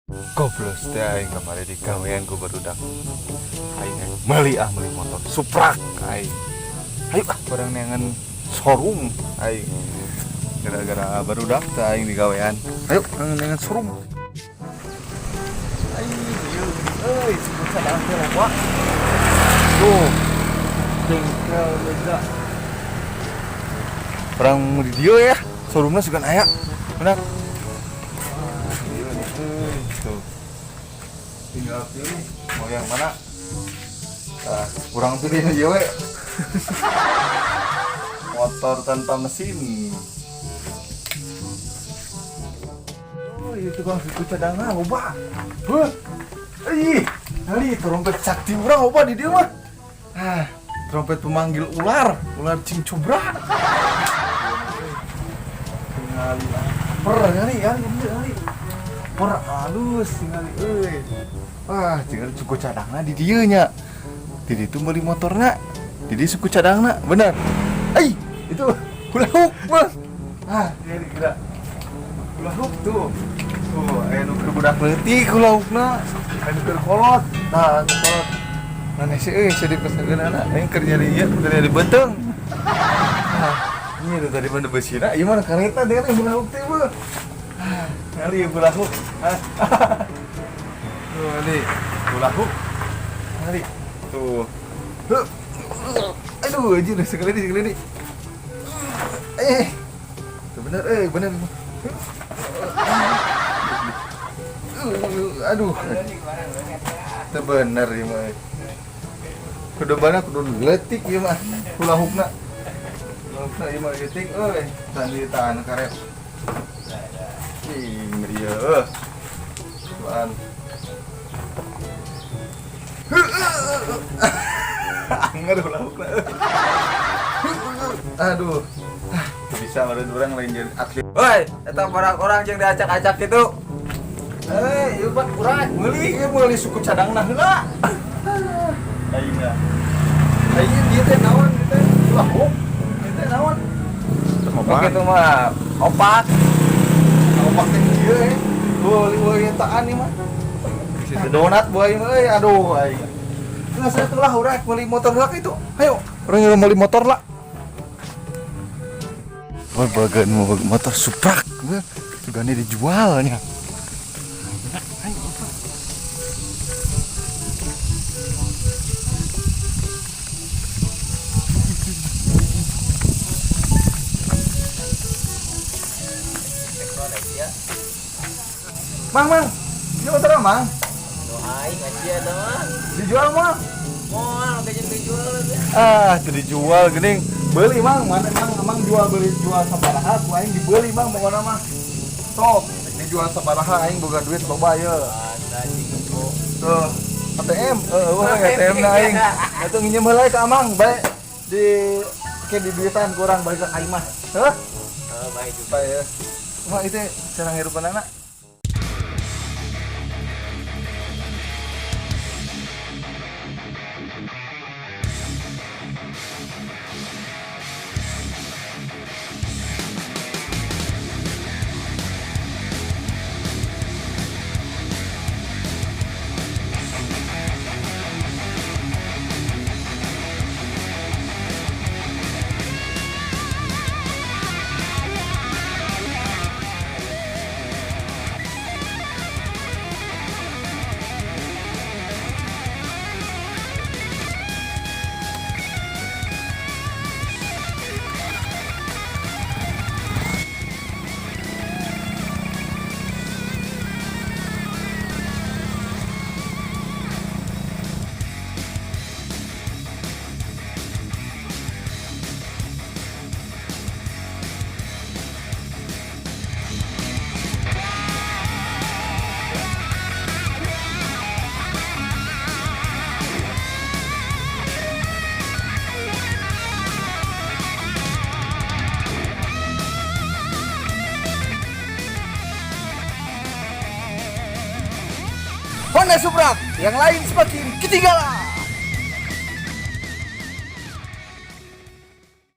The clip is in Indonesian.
Goblos teh aing kemarin di gawean ku barudak. Aing meuli motor Supra aing. Ayo bareng neangan showroom aing. Gara-gara barudak teh aing di gawean. Ayo bareng neangan showroom. Aing ieu euy sadang teh loba. Tuh. Bengkel lega. Orang di dieu ya. Showroomnya sugan aya. Benar. Tuh. Tinggal pilih mau yang mana. Kurang pilih aja we. Motor tanpa mesin. Oh itu kan suku cadangan loba. Ih, hari trompet sakti urang loba di dieu mah. Trompet pemanggil ular cincubra. Tingali kali ya, kali. Per halus tingali euy. Wah, tinggal suku cadangna di dieu nya. Di ditu meuli motorna. Di dieu suku cadangna, bener. Itu hula hoop, Bang. Jadi kira. Hula hoop tuh. Tuh, aya nu keur budak leutik hula hoopna. Aya nu keur kolot. Nah, kolot. Mana sih di pesangeunana aing keur nyari ieu, keur nyari beteung. Ini tadi mana besina, ieu mah kareta dengan hula hoop teh, Bang. Ngali hula hoop. Tuh, ini hula hoop. Ngali. Tuh. Aduh, anjir sekali. Tuh bener, bener. Aduh. Itu bener ieu mah. Kedobana kudu leutik ieu mah hula hoopna. Hula hoopna ieu mah leutik euy. Tadi tahan karet. Ngerieu. Tuan. Anger hula hoopna. Aduh. Bisa meureun urang lain jadi atlet. Woi, eta orang jeung diacak-acak kitu. Ieu mah urang meuli suku cadangna heula. Aingna. Aing dieu teh naon dieu teh? Hula hoop. Dieu teh naon? Opak itu mah opak. Opak teh dieu Tuh taan ieu mah. Situ donat buai mah euy, aduh aing. Geus atuh lah urang meuli motor heula kitu. Hayo, urang meuli motor lah. Bagan mau motor Supra, sugane dijualnya. Mang, ini motor apa, Mang? Doain aja dong. Dijual, Mang? Mau kayaknya dijual ya. Itu dijual geuning. Beuli, Mang. Mana Mang beli jual sabaraha, ku aing dibeuli, Mang, pokona mah. Sok, dijual sabaraha aing boga duit loba ye. Ada cingko. Tuh, ATM, ATM na aing. Atuh nginjem heula ka Amang, bae di ke di duitan kurang balik ka aing mah. Heuh? Baik juga. Bae ya. Mah itu cara ngirupanana. Honda Supra, yang lain semakin ketinggalan.